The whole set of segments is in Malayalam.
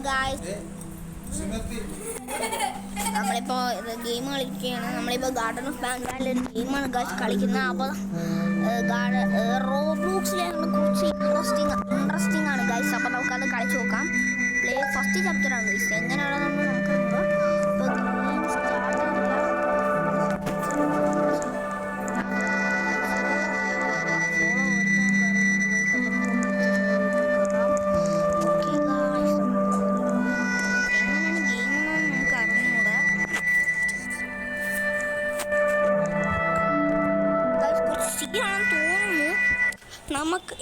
ഗായ്സ് നമ്മളിപ്പോൾ ഗെയിം കളിക്കുകയാണ്. നമ്മളിപ്പോൾ ഗാർഡൻ ഓഫ് ബാങ്കാളിൽ ഒരു ഗെയിമാണ് ഗായ്സ് കളിക്കുന്നത്. അപ്പോൾ റോബ്ലോക്സിലെ കുറച്ച് ഇൻട്രസ്റ്റിംഗ് ആണ് ഗായ്സ്. അപ്പോൾ നമുക്കത് കളിച്ച് നോക്കാം. ഫസ്റ്റ് ചാപ്റ്ററാണ് ഗായ്സ്. എങ്ങനെയാണെന്ന് നമുക്ക് നോക്കാം. ഇപ്പോൾ ഗെയിം സ്റ്റാർട്ട്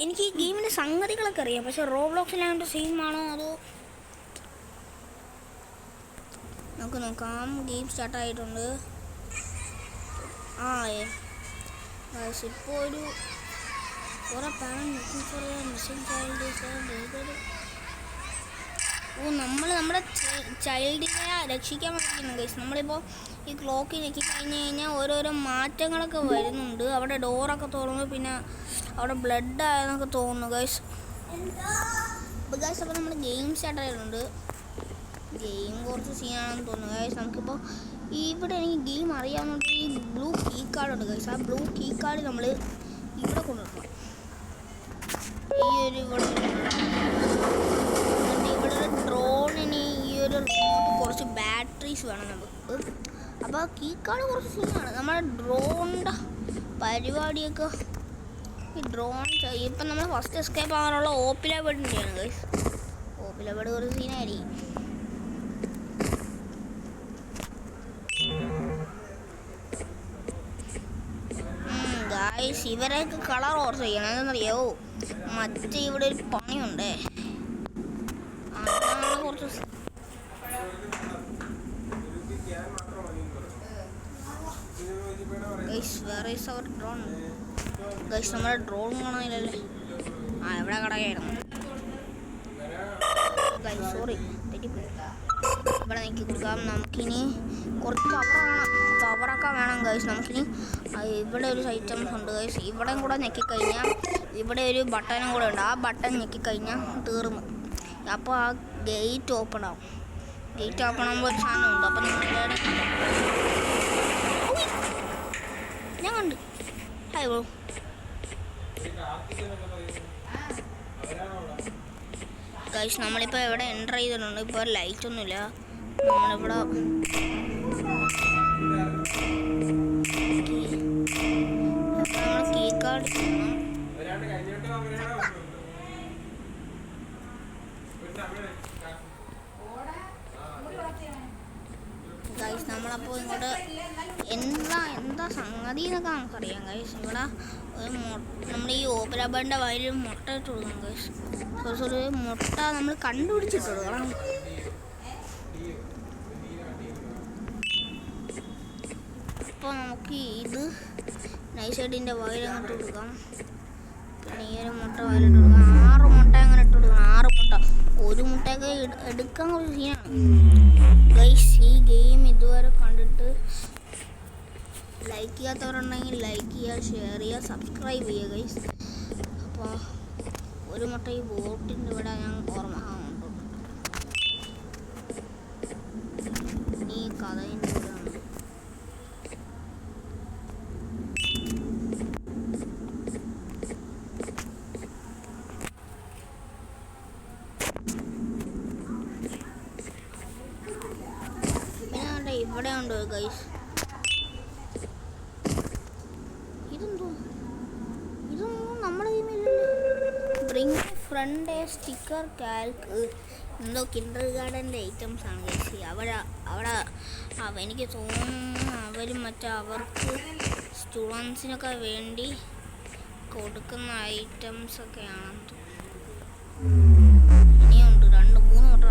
എനിക്ക് ഈ ഗെയിമിൻ്റെ സംഗതികളൊക്കെ അറിയാം. പക്ഷെ റോബ്ലോക്സിലായതുകൊണ്ട് സെയിം ആണോ അതോ നമുക്ക് നോക്കാം. ഗെയിം സ്റ്റാർട്ടായിട്ടുണ്ട്. ഇപ്പോൾ ഒരു കുറേ നമ്മുടെ ചൈൽഡിനെ രക്ഷിക്കാൻ വേണ്ടിയിരിക്കുന്നു ഗൈസ്. നമ്മളിപ്പോൾ ഈ ക്ലോക്ക് ഞെക്കി കഴിഞ്ഞ് കഴിഞ്ഞാൽ ഓരോരോ മാറ്റങ്ങളൊക്കെ വരുന്നുണ്ട്. അവിടെ ഡോറൊക്കെ തുറന്നു, പിന്നെ അവിടെ ബ്ലഡ് ആയെന്നൊക്കെ തോന്നുന്നു ഗൈസ്. അപ്പോൾ നമ്മൾ ഗെയിം സ്റ്റാർട്ട് ആയിട്ടുണ്ട്. ഗെയിം കുറച്ച് സീനാണെന്ന് തോന്നുന്നു ഗൈസ്. നമുക്കിപ്പോൾ ഇവിടെ എനിക്ക് ഗെയിം അറിയാവുന്നത് ഈ ബ്ലൂ കീ കാർഡുണ്ട് ഗൈസ്. ആ ബ്ലൂ കീ കാർഡ് നമ്മൾ ഇവിടെ കൊണ്ടുവരണം. ഈ ഒരു ഇവിടെ ഒരു ഡ്രോണിന് ഈ ഒരു റിമോട്ട് കുറച്ച് ബാറ്ററീസ് വേണം നമുക്ക്. അപ്പോൾ കീ കാർഡ് കുറച്ച് സീനാണ്. നമ്മുടെ ഡ്രോണിൻ്റെ പരിപാടിയൊക്കെ ഈ ഡ്രോൺ ഇപ്പം നമ്മൾ ഫസ്റ്റ് എസ്കേപ്പ് ആകാനുള്ള ഓപ്പില ബേഡ് ചെയ്യണം ഗൈസ്. ഓപ്പില ബേഡ് കുറച്ച് സീനായിരിക്കും. ഗായ്സ് ഇവരെയൊക്കെ കളർ ഓർഡർ ചെയ്യണം. എന്താണെന്നറിയാവോ, മറ്റേ ഇവിടെ ഒരു പണിയുണ്ട്. അതാണ് കുറച്ച് ഗൈസ്. വേറെ ഈസ് അവർ ഡ്രോൺ ഗൈസ്. നമ്മുടെ ഡ്രോൺ കാണാനില്ലല്ലേ. എവിടെ കടയായിരുന്നു ഗൈസ്. സോറി, തെറ്റിപ്പോയി. ഇവിടെ നോക്കി കൊടുക്കാം. നമുക്കിനി കുറച്ച് പവറൊക്കെ വേണം ഗൈസ്. നമുക്കിനി ഇവിടെ ഒരു ഐറ്റംസ് ഉണ്ട് ഗൈസ്. ഇവിടെയും കൂടെ ഞെക്കിക്കഴിഞ്ഞാൽ ഇവിടെ ഒരു ബട്ടനും കൂടെ ഉണ്ട്. ആ ബട്ടൺ ഞെക്കിക്കഴിഞ്ഞാൽ തീർന്നു. അപ്പോൾ ആ ഗേറ്റ് ഓപ്പൺ ആവും. ഗേറ്റ് ഓപ്പൺ ആകുമ്പോൾ ഒരു സാധനമുണ്ട്. അപ്പോൾ നിങ്ങളുടെ ഞാൻ കണ്ട് ഹായ് ബ്രോ. ഗൈസ് നമ്മളിപ്പോൾ എവിടെ എൻ്റർ ചെയ്തിട്ടുണ്ട്. ഇപ്പോൾ ലൈറ്റ് ഒന്നുമില്ല. നമ്മളിവിടെ നമ്മൾ കീ കാർഡ് ഗൈസ്. നമ്മളപ്പോൾ ഇങ്ങോട്ട് എന്താ സംഗതി എന്നൊക്കെ നമുക്കറിയാം ഗൈസ്. ഇവിടെ നമ്മുടെ ഈ ഓപ്പല ബേഡിൻ്റെ വയലിൽ മുട്ട ഇട്ട് കൊടുക്കണം ഗൈസ്. ഒരു മുട്ട നമ്മൾ കണ്ടുപിടിച്ചിട്ട് കൊടുക്കണം. അപ്പോൾ നമുക്ക് ഇത് നൈസായിട്ട് ഇതിൻ്റെ വയലങ്ങോട്ട് കൊടുക്കാം. പിന്നെ ഈ ഒരു മുട്ട വയലിട്ട് കൊടുക്കാം. 6 മുട്ട അങ്ങനെ ഇട്ട് കൊടുക്കണം. 6 മുട്ട. ഒരു മുട്ടയൊക്കെ എടുക്കാൻ കുറച്ച് സീനാണ് ഗൈസ്. ഈ ഗെയിം ഇതുവരെ കണ്ടിട്ട് ലൈക്ക് ചെയ്യാത്തവരുണ്ടെങ്കിൽ ലൈക്ക് ചെയ്യുക, ഷെയർ ചെയ്യുക, സബ്സ്ക്രൈബ് ചെയ്യുക ഗൈസ്. അപ്പോൾ ഒരു മുട്ട ഈ ബോട്ടിൻ്റെ ഇവിടെ ഞാൻ ഓർമ്മ ഉണ്ട്. ഈ കഥയിൻ്റെ ഇവിടെ ഉണ്ട്. പിന്നെ ഇവിടെ ഉണ്ട് ഗൈസ്. ഇതൊന്നും നമ്മുടെ ഗെയിമില്ലല്ലോ. ബ്രിങ് ഫ്രണ്ട് എ സ്റ്റിക്കർ കാൽക്ക് എന്തോ കിൻഡർ ഗാർഡൻ്റെ ഐറ്റംസ് ആണ് ഗൈസ്. അവിടെ എനിക്ക് തോന്നുന്നു അവർ അവർക്ക് സ്റ്റുഡൻസിനൊക്കെ വേണ്ടി കൊടുക്കുന്ന ഐറ്റംസൊക്കെയാണ്. ഇനിയുണ്ട് 2-3 മുട്ട.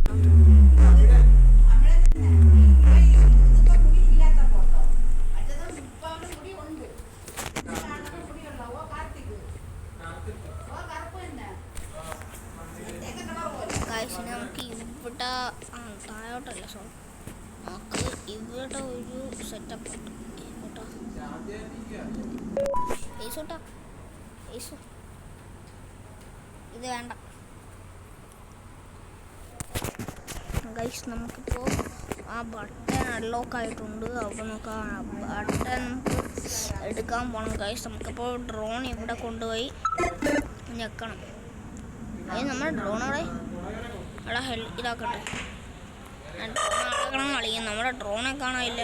ഗൈസിന് നമുക്ക് ഇവിടെ താഴോട്ടല്ല, സോ നമുക്ക് ഇവിടെ ഒരു സെറ്റപ്പ് ഉണ്ട്. ഇത് വേണ്ട. ഗൈസ് നമുക്കിപ്പോൾ ആ ബട്ടൺ അൺലോക്ക് ആയിട്ടുണ്ട്. അപ്പോൾ നമുക്ക് ആ ബട്ടൺ എടുക്കാൻ പോകണം ഗൈസ്. നമുക്കിപ്പോൾ ഡ്രോൺ ഇവിടെ കൊണ്ടുപോയി ഞെക്കണം. അത് നമ്മുടെ ഡ്രോണോടെ അവിടെ ഇതാക്കട്ടെ. ഡ്രോൺ അടക്കണം കളിക്കും. നമ്മുടെ ഡ്രോണെ കാണാനില്ല.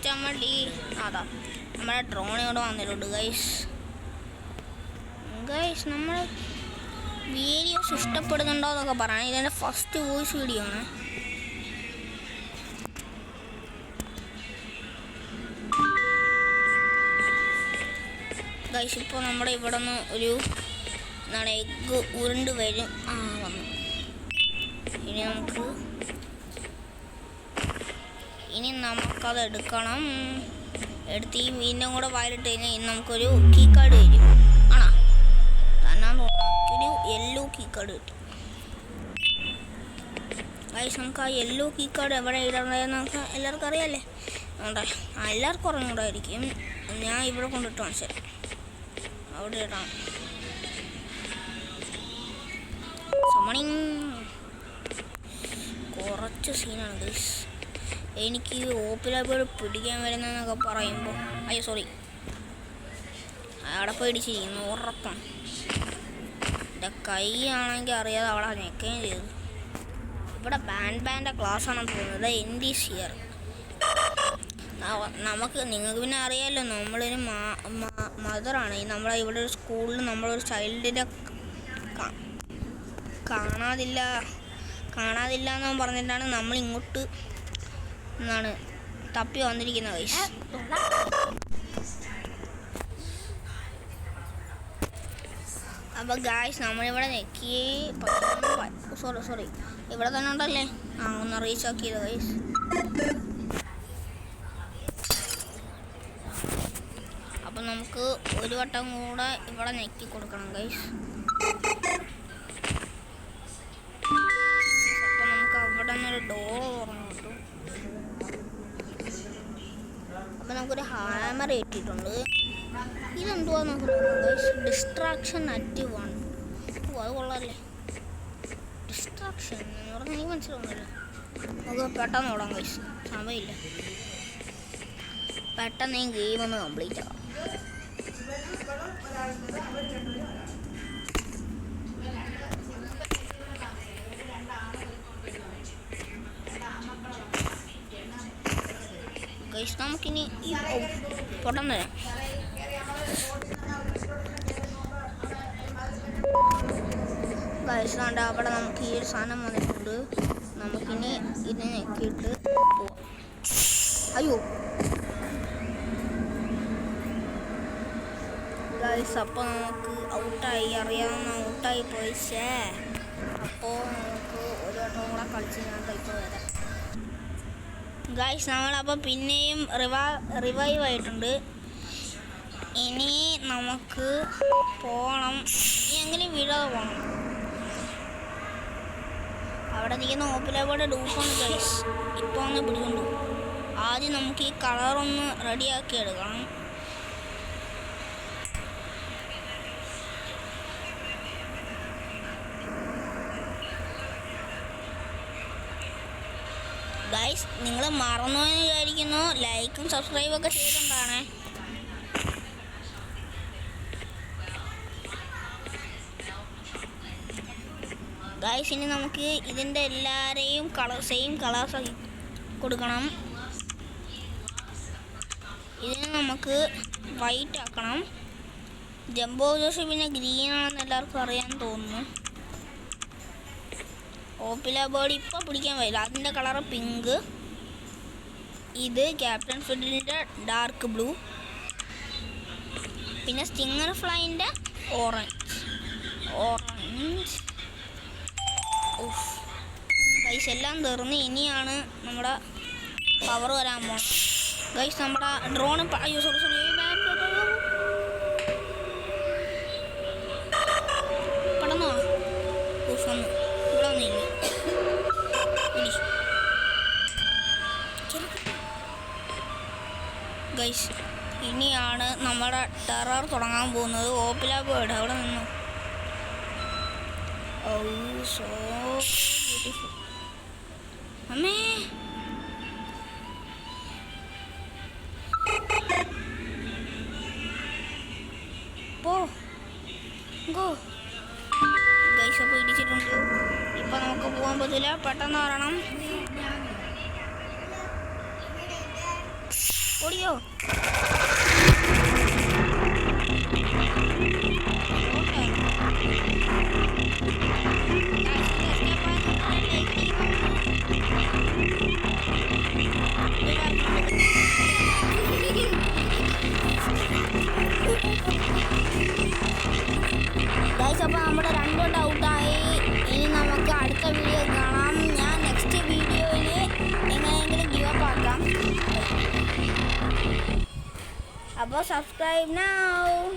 ചമ്മടി അതാ നമ്മുടെ ഡ്രോൺ ഇവിടെ വന്നിട്ടുണ്ട് ഗൈസ്. നമ്മൾ വീഡിയോസ് ഇഷ്ടപ്പെടുന്നുണ്ടോ എന്നൊക്കെ പറയാം. ഇതെൻ്റെ ഫസ്റ്റ് വോയിസ് വീഡിയോ ആണ്. ഗൈസ് ഇപ്പോൾ നമ്മുടെ ഇവിടെ നിന്ന് ഒരു എന്താണ് എഗ്ഗ് ഉരുണ്ട് വരും. വന്നു. ഇനി നമുക്കത് എടുക്കണം. എടുത്ത് ഈ മീനിൻ്റെ കൂടെ വായിലിട്ട് കഴിഞ്ഞാൽ നമുക്കൊരു കീ കാർഡ് വരും. ആണോ തന്നെ ഒരു യെല്ലോ കീ കാർഡ് കിട്ടും ഗൈസ്. നമുക്ക് ആ യെല്ലോ കീ കാർഡ് എവിടെ ഇടേണ്ടതെന്ന് നമുക്ക് എല്ലാവർക്കും അറിയാമല്ലേ? എല്ലാവർക്കും അറിഞ്ഞൂടായിരിക്കും. ഞാൻ ഇവിടെ കൊണ്ടിട്ട് മനസ്സിലായി അവിടെ ഇടാം. സമണിങ് കുറച്ച് സീനാണ് ഗൈസ്. എനിക്ക് ഓപ്പിലാപ്പോഴും പിടിക്കാൻ വരുന്നതെന്നൊക്കെ പറയുമ്പോൾ അയ്യോ സോറി അവിടെ പേടിച്ചിരിക്കുന്നു ഉറപ്പാണ്. എൻ്റെ കൈ ആണെങ്കിൽ അറിയാതെ അവിടെ ഞെക്കുകയും ചെയ്തു. ഇവിടെ ബാൻഡ് ക്ലാസ് ആണെന്ന് തോന്നുന്നത്. എൻ്റെ ഷിയർ നിങ്ങൾക്ക് പിന്നെ അറിയാമല്ലോ, നമ്മളൊരു മദറാണ്. നമ്മളെ ഇവിടെ ഒരു സ്കൂളിൽ നമ്മളൊരു ചൈൽഡിനെ കാണാതില്ല എന്ന് പറഞ്ഞിട്ടാണ് നമ്മൾ ഇങ്ങോട്ട് എന്നാണ് തപ്പി വന്നിരിക്കുന്നത് ഗൈസ്. അപ്പോൾ ഗൈസ് നമ്മളിവിടെ നെക്കി സോറി ഇവിടെ തന്നെ ഉണ്ടല്ലേ. ഒന്ന് റീച്ച് ആക്കിയത് ഗൈസ്. അപ്പം നമുക്ക് ഒരു വട്ടം കൂടെ ഇവിടെ നെക്കി കൊടുക്കണം ഗൈസ്. അപ്പം നമുക്ക് അവിടെ നിന്നൊരു ഡോർ തുറന്നു കിട്ടും. അപ്പം നമുക്കൊരു ഹാമർ കിട്ടിയിട്ടുണ്ട്. ഇതെന്തുവാ നമുക്ക് നോക്കാം ഗൈസ്. ഡിസ്ട്രാക്ഷൻ ആക്റ്റീവ് ആണ്. അത് കൊള്ളാമല്ലേ. ഡിസ്ട്രാക്ഷൻ എന്ന് പറഞ്ഞാൽ എനിക്ക് മനസ്സിലാവുന്നില്ല. നമുക്ക് പെട്ടെന്ന് ഓടാം ഗൈസ്. സമയമില്ല. പെട്ടെന്ന് ഈ ഗെയിം ഒന്ന് കംപ്ലീറ്റ് ആവാം. ഗൈസ് നമുക്കിനി ഈ പൊട്ടം തരാം. ഗൈസ് കണ്ട അവിടെ നമുക്ക് ഈ ഒരു സാധനം വന്നിട്ടുണ്ട്. നമുക്കിനി ഇത് ഞെക്കിയിട്ട് പോവാം. അയ്യോ ഗൈസ് അപ്പോൾ നമുക്ക് ഔട്ടായി. അറിയാവുന്ന ഔട്ടായി പോയിച്ചേ. അപ്പോൾ നമുക്ക് ഒരു വട്ടം കൂടെ കളിച്ച് ഞാൻ ഇപ്പോൾ വരാം ഗൈസ്. നമ്മളപ്പോൾ പിന്നെയും റിവൈവ് ആയിട്ടുണ്ട്. ഇനി നമുക്ക് പോകണം. എങ്ങനെ വീഴാതെ പോകണം. അവിടെ നിൽക്കുന്ന ഓപ്പിലവിടെ ഡൂപ്പാണ് ഗൈസ്. ഇപ്പോൾ ഒന്ന് പിടിച്ചുകൊണ്ടു. ആദ്യം നമുക്ക് ഈ കളറൊന്ന് റെഡിയാക്കി എടുക്കണം. ഗൈസ് നിങ്ങൾ മറന്നു എന്ന് വിചാരിക്കുന്നു. ലൈക്കും സബ്സ്ക്രൈബും ഒക്കെ ചെയ്തിട്ടുണ്ടാണേ. ഗൈസ് ഇനി നമുക്ക് ഇതിൻ്റെ എല്ലാവരെയും സെയിം കളേഴ്സ് കൊടുക്കണം. ഇതിന് നമുക്ക് വൈറ്റ് ആക്കണം. ജംബോ ജോഷ് പിന്നെ ഗ്രീൻ ആണെന്ന് എല്ലാവർക്കും അറിയാൻ തോന്നുന്നു. ഓപ്പില ബേർഡ് ഇപ്പോൾ പിടിക്കാൻ വരില്ല. അതിൻ്റെ കളറ് പിങ്ക്. ഇത് ക്യാപ്റ്റൻ ഫിഡിലിൻ്റെ ഡാർക്ക് ബ്ലൂ. പിന്നെ സ്റ്റിങ്ങർ ഫ്ലൈൻ്റെ ഓറഞ്ച്. ഗൈസ് എല്ലാം തീർന്ന് ഇനിയാണ് നമ്മുടെ പവർ വരാൻ പോകണം. ഗൈസ് നമ്മുടെ ഡ്രോൺ അയ്യോ സോറി കടന്നോ വന്നു. ഇവിടെ വന്നില്ല. ഗൈസ് ഇനിയാണ് നമ്മുടെ ടെറർ തുടങ്ങാൻ പോകുന്നത്. ഓപ്പില ബേർഡ് അവിടെ നിന്നു. So beautiful. അമ്മേ പോ ഗോ. ഗൈസ് അപ്പോൾ ഇടിച്ചിട്ടുണ്ട്. ഇപ്പം നമുക്ക് പോകാൻ പറ്റില്ല, പെട്ടെന്ന് വരണം. ഓടിയോ. ഗൈസ് അപ്പോൾ നമ്മുടെ 2 ഡൗട്ടായി. ഇനി നമുക്ക് അടുത്ത വീഡിയോ കാണാം. ഞാൻ നെക്സ്റ്റ് വീഡിയോയിൽ എങ്ങനെയെങ്കിലും ഗിവ് അപ്പ് ആക്കാം. അപ്പോൾ സബ്സ്ക്രൈബ് നൗ.